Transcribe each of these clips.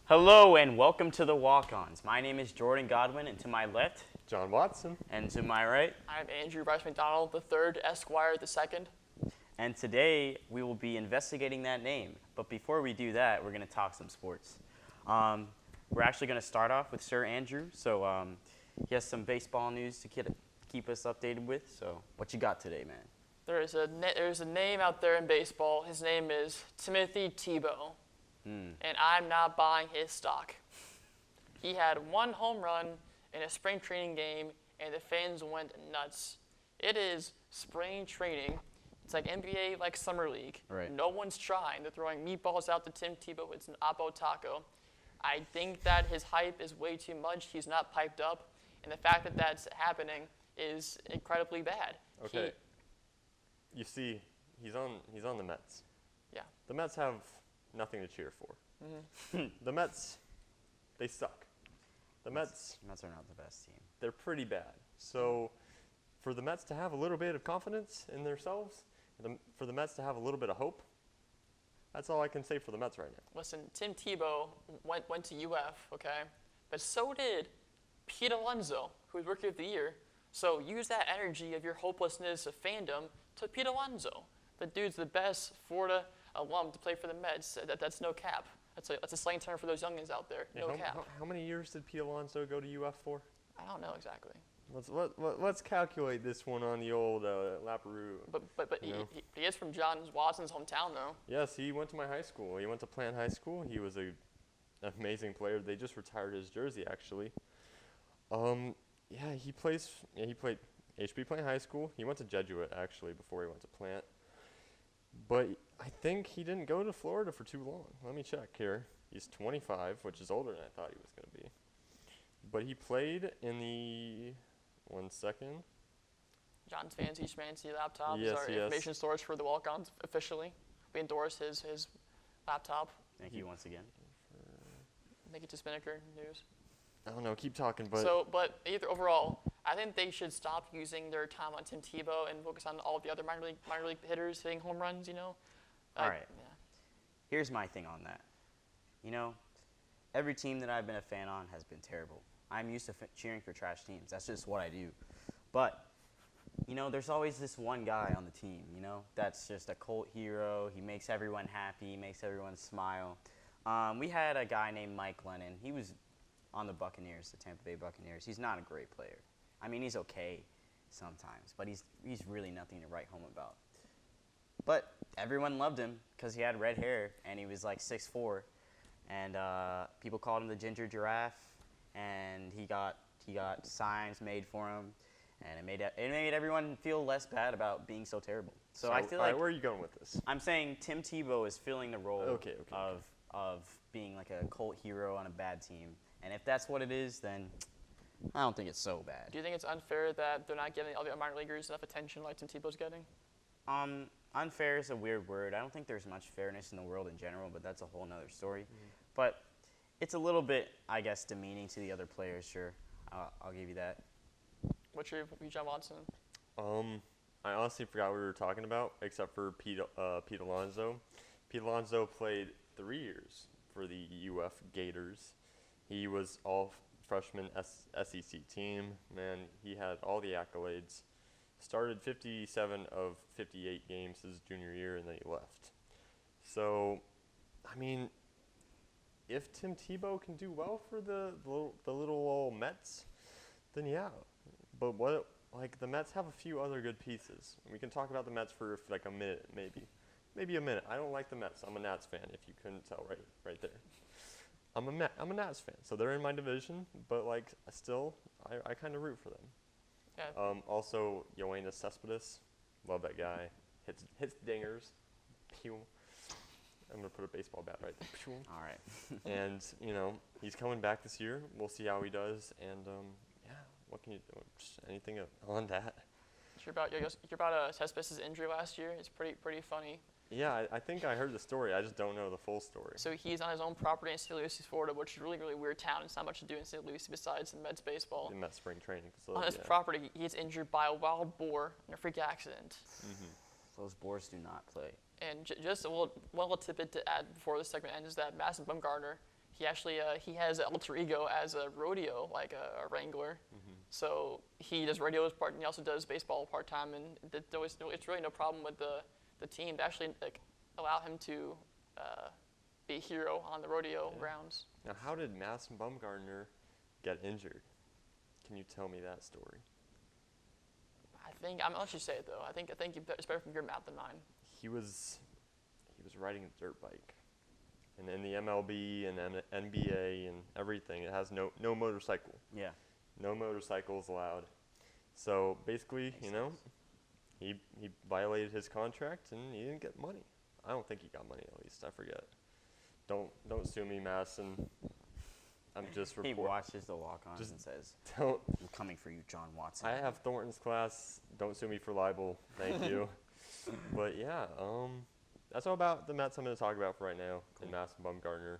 Hello and welcome to the Walk-ons. My name is Jordan Godwin, and to my left, John Watson. and to my right, I'm Andrew Bryce McDonald III, Esquire II. and today we will be investigating that name. But before we do that, we're going to talk some sports. We're actually going to start off with Sir Andrew. So he has some baseball news to keep us updated with. So what you got today, man? There's a name out there in baseball. His name is Timothy Tebow, and I'm not buying his stock. He had one home run in a spring training game, and the fans went nuts. It is spring training. It's like NBA, like Summer League. Right. No one's trying. They're throwing meatballs out to Tim Tebow. It's an Oppo taco. I think that his hype is way too much. He's not piped up, and the fact that that's happening is incredibly bad. Okay. You see, he's on the Mets. Yeah. The Mets have nothing to cheer for. The Mets, they suck. The Mets, are not the best team. they're pretty bad. So for the Mets to have a little bit of confidence in themselves, for the Mets to have a little bit of hope, that's all I can say for the Mets right now. Listen, Tim Tebow went to UF, okay? But so did Pete Alonso, who was Rookie of the Year. So use that energy of your hopelessness of fandom to Pete Alonso. The dude's the best Florida alum to play for the Mets. That's no cap. That's a slang term for those youngins out there. No cap. How many years did Pete Alonso go to UF for? I don't know exactly. Let's calculate this one on the old Laperoux. But he is from John Watson's hometown, though. Yes, he went to my high school. He went to Plant High School. He was an amazing player. They just retired his jersey, actually. He played HB Plant High School. He went to Jesuit, actually, before he went to Plant. But I think he didn't go to Florida for too long. Let me check here. He's 25, which is older than I thought he was going to be. But he played in the... One second. John's fancy schmancy laptop Yes, is our yes. information source for the Walk-ons officially. We endorse his laptop. Thank you once again. Make it to Spinnaker News. I don't know. Keep talking, but... But either overall, I think they should stop using their time on Tim Tebow and focus on all of the other minor league hitters hitting home runs. You know. All right. Yeah. Here's my thing on that. You know, every team that I've been a fan on has been terrible. I'm used to cheering for trash teams. That's just what I do. But, you know, there's always this one guy on the team, you know, that's just a cult hero. He makes everyone happy, makes everyone smile. We had a guy named Mike Lennon. He was on the Buccaneers, the Tampa Bay Buccaneers. He's not a great player. I mean, he's okay sometimes, but he's really nothing to write home about. But everyone loved him because he had red hair and he was like 6'4", and people called him the Ginger Giraffe. And he got signs made for him, and it made everyone feel less bad about being so terrible. So I feel like where are you going with this? I'm saying Tim Tebow is filling the role Okay. of being like a cult hero on a bad team. And if that's what it is, then I don't think it's so bad. Do you think it's unfair that they're not giving all the minor leaguers enough attention like Tim Tebow's getting? Unfair is a weird word. I don't think there's much fairness in the world in general, but that's a whole nother story. But it's a little bit, I guess, demeaning to the other players, sure. I'll give you that. What's your view, John Watson? I honestly forgot what we were talking about, except for Pete Alonso. Pete Alonso played 3 years for the UF Gators. He was all freshman SEC team. Man, he had all the accolades. Started 57 of 58 games his junior year, and then he left. So, I mean, if Tim Tebow can do well for the little old Mets, then yeah. But the Mets have a few other good pieces. We can talk about the Mets for like a minute, maybe a minute. I don't like the Mets. I'm a Nats fan, if you couldn't tell right there. I'm a Nats fan, so they're in my division. But like still, I kind of root for them. Yeah. Also, Yoenis Cespedes, love that guy. Hits dingers. Pew. I'm going to put a baseball bat right there. All right. And, you know, he's coming back this year. We'll see how he does. And, what can you do? Just anything on that? You're about Cespedes' injury last year. It's pretty funny. Yeah, I think I heard the story. I just don't know the full story. So he's on his own property in St. Lucie, Florida, which is a really, really weird town. It's not much to do in St. Lucie besides the Mets baseball. The Mets spring training facility. On his property, he gets injured by a wild boar in a freak accident. Those boars do not play. And just a little tidbit to add before this segment ends is that Madison Bumgarner, he actually he has an alter ego as a rodeo, like a wrangler. So he does rodeos part, and he also does baseball part time. And it's really no problem with the team. They actually like allow him to be a hero on the rodeo grounds. Now, how did Madison Bumgarner get injured? Can you tell me that story? I'm gonna let you say it though. I think it's better from your mouth than mine. He was riding a dirt bike, and in the MLB and NBA and everything, it has no motorcycle. Yeah. No motorcycles allowed. So basically, he violated his contract and he didn't get money. I don't think he got money, at least. I forget. Don't sue me, Madison. I'm just He reporting. watches the walk-ons and says, Don't. "I'm coming for you, John Watson." I have Thornton's class. Don't sue me for libel. Thank you. But yeah, that's all about the Mets I'm going to talk about for right now. And Madison Bumgarner.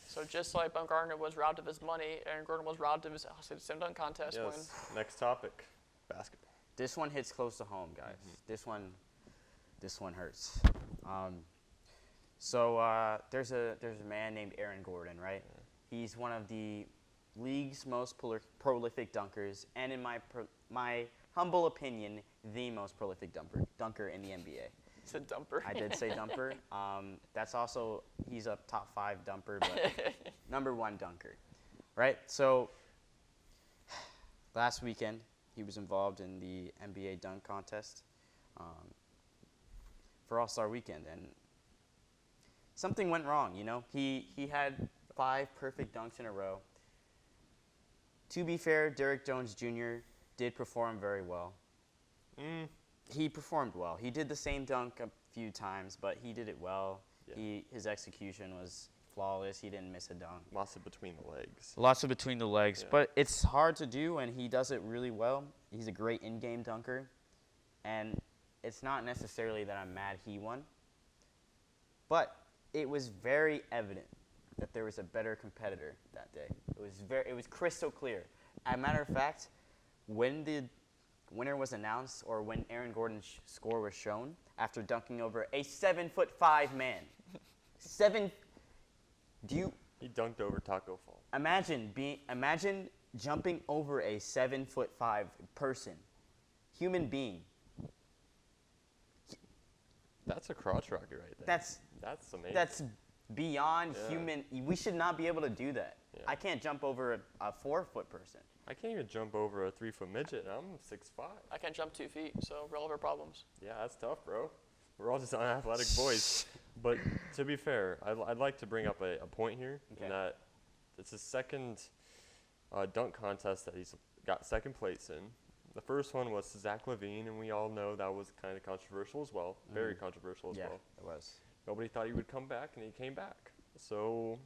So just like Bumgarner was robbed of his money, Aaron Gordon was robbed of his slam dunk contest win. Yes. Next topic, basketball. This one hits close to home, guys. This one hurts. So there's a man named Aaron Gordon, right? He's one of the league's most prolific dunkers, and in my humble opinion, the most prolific dunker in the NBA. It's a dumper. I did say dumper. That's also, he's a top 5 dumper, but number 1 dunker, right? So last weekend, he was involved in the NBA dunk contest for All-Star Weekend, and something went wrong, He had 5 perfect dunks in a row. To be fair, Derrick Jones Jr. did perform very well. He performed well. He did the same dunk a few times, but he did it well. Yeah. His execution was flawless. He didn't miss a dunk. Lots of between the legs. Lots of between the legs, but it's hard to do, and he does it really well. He's a great in-game dunker, and it's not necessarily that I'm mad he won, but it was very evident that there was a better competitor that day. It was crystal clear. As a matter of fact, when the winner was announced, or when Aaron Gordon's score was shown, after dunking over a 7'5" man. He dunked over Taco Fall. Imagine jumping over a 7'5" person, human being. That's a crotch rocket right there. That's amazing. That's beyond human. We should not be able to do that. Yeah. I can't jump over a 4-foot person. I can't even jump over a 3-foot midget. I'm 6'5". I can't jump 2 feet, so relevant problems. Yeah, that's tough, bro. We're all just unathletic boys. But to be fair, I'd like to bring up a point here, in that it's his second dunk contest that he's got second place in. The first one was Zach LaVine, and we all know that was kind of controversial as well. Very controversial as well. Yeah, it was. Nobody thought he would come back, and he came back. So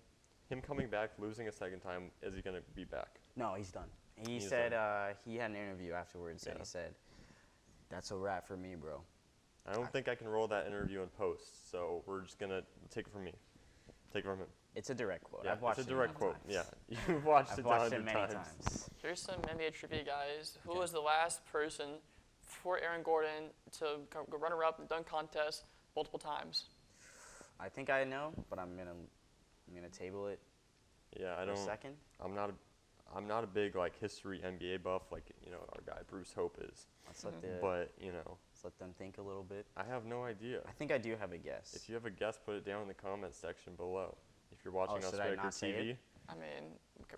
him coming back, losing a second time, is he going to be back? No, he's done. He said he had an interview afterwards, and he said, "That's a wrap for me, bro." I don't think I can roll that interview in post, so we're just going to take it from me. Take it from him. It's a direct quote. Yeah, I've watched it's a direct quote. Times. Yeah, you've watched I've it watched it 100 many times. times. Here's some NBA trivia, guys. Who was the last person before Aaron Gordon to go runner-up in the dunk contest multiple times? I think I know, but I'm gonna table it. Yeah, I for don't. a second. I'm not a big history NBA buff like our guy Bruce Hope is. Let's let let's let them think a little bit. I have no idea. I think I do have a guess. If you have a guess, put it down in the comments section below. If you're watching on should I Spinnaker not say TV. it?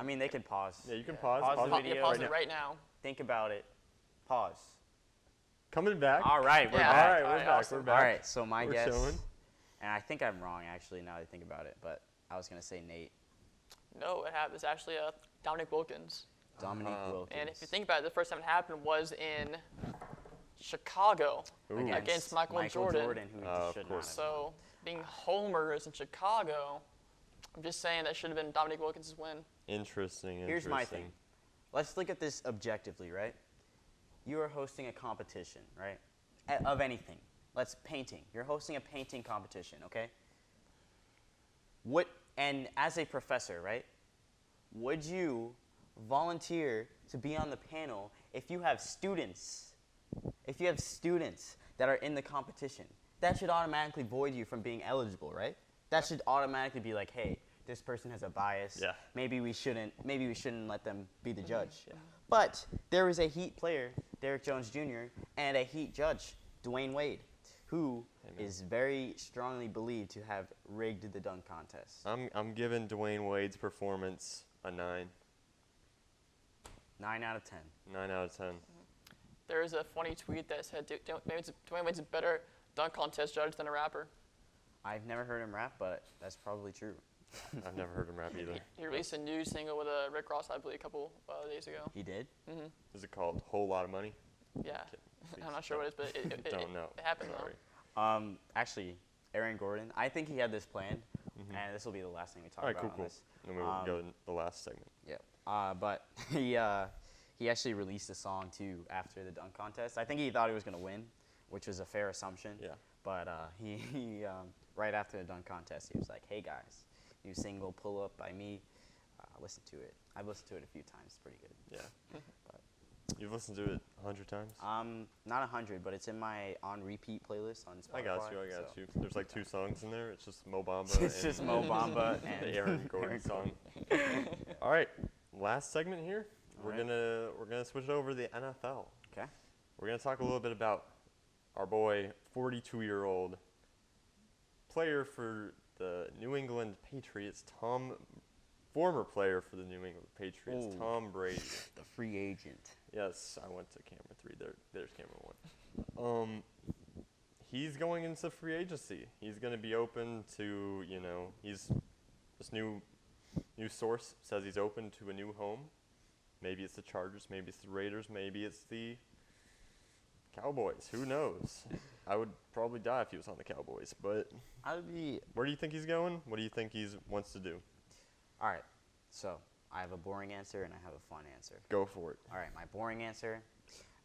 I mean, they can pause. Yeah, you can pause the video pause it right now. Think about it. Pause. Coming back. All right, we're Yeah. back. All right, we're back. awesome. We're back. All right, so my We're guess, showing. and I think I'm wrong actually now that I think about it, but I was gonna say Nate. No, it's actually Dominic Wilkins. Dominique Wilkins. And if you think about it, the first time it happened was in Chicago Ooh. against Michael Jordan. who Of should not course. have So won. being homers in Chicago, I'm just saying that should have been Dominic Wilkins' win. Interesting. Here's my thing. Let's look at this objectively, right? You are hosting a competition, right? Of anything. Let's painting. You're hosting a painting competition, okay? And as a professor, right? Would you volunteer to be on the panel if you have students? If you have students that are in the competition, that should automatically void you from being eligible, right? That should automatically be like, hey, this person has a bias. Yeah. Maybe we shouldn't let them be the judge. Yeah. But there was a Heat player, Derrick Jones Jr., and a Heat judge, Dwayne Wade, who Amen. is very strongly believed to have rigged the dunk contest. I'm giving Dwayne Wade's performance a 9. 9 out of 10. 9 out of 10. There was a funny tweet that said Dwayne Wade's a better dunk contest judge than a rapper. I've never heard him rap, but that's probably true. I've never heard him rap either. He released a new single with Rick Ross, I believe, a couple days ago. He did? Mm-hmm. Is it called Whole Lot of Money? Yeah. Please I'm not sure what it is, but it don't know. It happened Sorry. though. Actually, Aaron Gordon, I think he had this planned, and this will be the last thing we talk All right, about cool. on this. Then we will go to the last segment. Yeah. But he actually released a song, too, after the dunk contest. I think he thought he was going to win, which was a fair assumption. Yeah. But he right after the dunk contest, he was like, hey, guys, new single, Pull Up by me. Listen to it. I've listened to it a few times. It's pretty good. Yeah. You've listened to it 100 times? Not 100, but it's in my on repeat playlist on Spotify. I got so. you. There's like 2 songs in there. It's just Mo Bamba It's and just Mo Bamba and the Aaron Gordon song. All right, last segment here. We're gonna switch over to the NFL. Okay. We're gonna talk a little bit about our boy, 42-year-old player for the New England Patriots, former player for the New England Patriots, Ooh. Tom Brady. The free agent. Yes, I went to camera 3. There's camera 1. He's going into free agency. He's going to be open to, this new source says he's open to a new home. Maybe it's the Chargers, maybe it's the Raiders, maybe it's the Cowboys. Who knows? I would probably die if he was on the Cowboys. But where do you think he's going? What do you think he wants to do? All right. So I have a boring answer and I have a fun answer. Go for it. All right. My boring answer: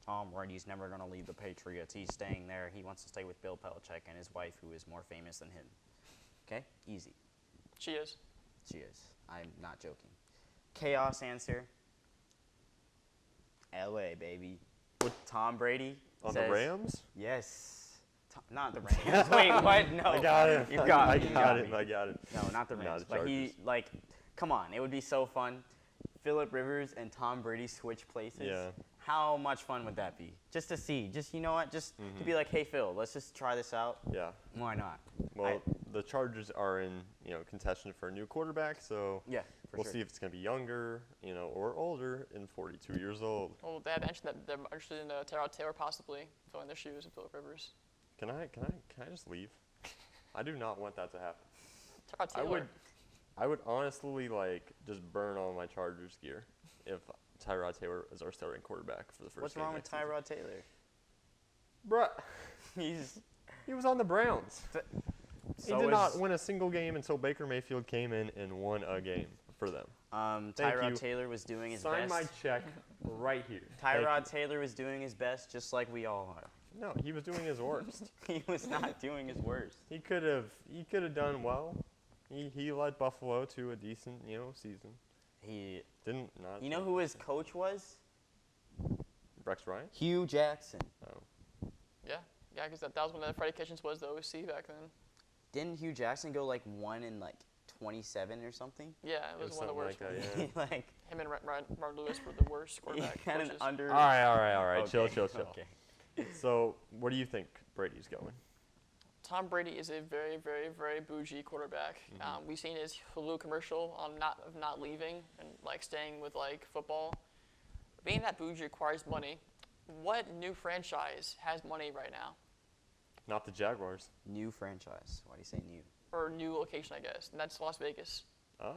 Tom Brady's never going to leave the Patriots. He's staying there. He wants to stay with Bill Belichick and his wife, who is more famous than him. Okay? Easy. She is. She is. I'm not joking. Chaos answer: L.A., baby. With Tom Brady On says, the Rams? Yes. Not the Rams. Wait, what? No. I got it. You got I me. You got me. it. I got it. No, not the Not Rams. the But he, Chargers. come on. It would be so fun. Phillip Rivers and Tom Brady switch places. Yeah. How much fun would that be? Just to see. Just, you know what? Just to be like, hey, Phil, let's just try this out. Yeah. Why not? Well, the Chargers are in, contention for a new quarterback, so Yeah, for we'll sure. see if it's going to be younger, or older and 42 years old. Well, they had mentioned that they're interested in Tyrod Taylor possibly filling their shoes with Philip Rivers. Can I just leave? I do not want that to happen. Tyrod Taylor. I would honestly just burn all my Chargers gear if Tyrod Taylor is our starting quarterback for the first What's game wrong with next season. Tyrod Taylor? Bruh, he was on the Browns. He did not win a single game until Baker Mayfield came in and won a game for them. Thank you. Tyrod Taylor was doing his Sign best. my check right here. Thank Tyrod you. Taylor was doing his best, just like we all are. No, he was doing his worst. He was not doing his worst. He could have done well. He led Buffalo to a decent, season. He, Didn't not. you know who his coach was? Rex Ryan? Hugh Jackson. Oh. Yeah, because that was when Freddie Kitchens was the OC back then. Didn't Hugh Jackson go 1 in 27 or something? Yeah, it was one of the worst. Like that, He, yeah. Him and Martin Lewis were the worst he quarterback had an coaches. under. All right. Okay, Chill. Okay. So, where do you think Brady's going? Tom Brady is a very, very, very bougie quarterback. We've seen his Hulu commercial on not leaving and staying with football. Being that bougie requires money. What new franchise has money right now? Not the Jaguars. New franchise. Why do you say new? Or new location, I guess, and that's Las Vegas. Oh,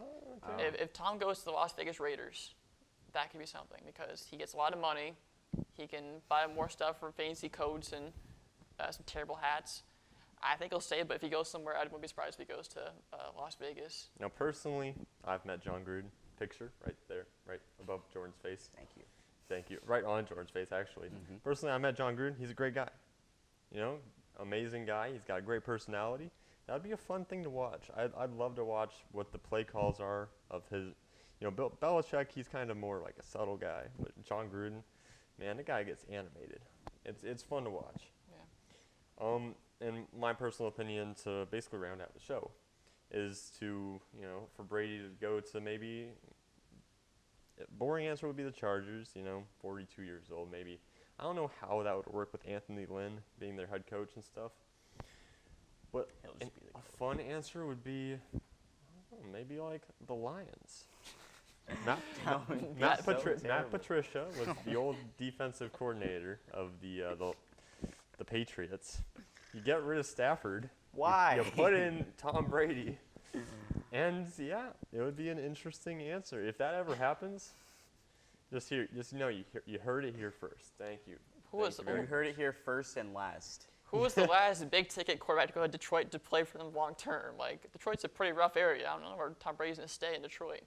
okay. If Tom goes to the Las Vegas Raiders, that could be something because he gets a lot of money. He can buy more stuff for fancy coats and some terrible hats. I think he'll stay, but if he goes somewhere, I wouldn't be surprised if he goes to Las Vegas. Now, personally, I've met John Gruden. Picture right there, right above Jordan's face. Thank you. Right on Jordan's face, actually. Personally, I met John Gruden. He's a great guy. Amazing guy. He's got a great personality. That'd be a fun thing to watch. I'd love to watch what the play calls are of his. Bill Belichick, he's kind of more like a subtle guy. But John Gruden, man, the guy gets animated. It's fun to watch. Yeah. In my personal opinion, to basically round out the show, is to, for Brady to go to maybe, boring answer would be the Chargers, 42 years old maybe. I don't know how that would work with Anthony Lynn being their head coach and stuff. But a fun answer would be, I don't know, maybe like the Lions. Matt Patricia was the old defensive coordinator of the Patriots. You get rid of Stafford. Why? You put in Tom Brady. And yeah, it would be an interesting answer. If that ever happens, just know you heard it here first. Thank you. You heard it here first and last. Who was the last big-ticket quarterback to go to Detroit to play for them long term? Like, Detroit's a pretty rough area. I don't know where Tom Brady's going to stay in Detroit.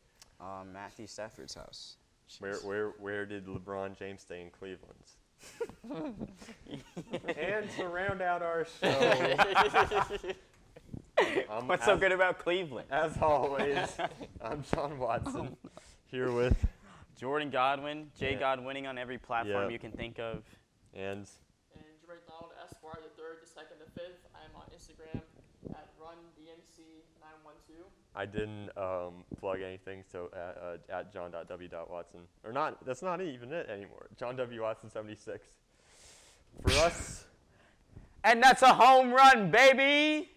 Matthew Stafford's house. Where did LeBron James stay in Cleveland? And to round out our show, what's so good about Cleveland? As always, I'm John Watson, here with Jordan Godwin, Jay Godwinning on every platform you can think of. And Jermaine Donald, Esquire, the 3rd, the 2nd, the 5th. I'm on Instagram at RunDMC912. I didn't plug anything, so at john.w.watson. Or not, that's not even it anymore. John W. Watson 76. For us. And that's a home run, baby!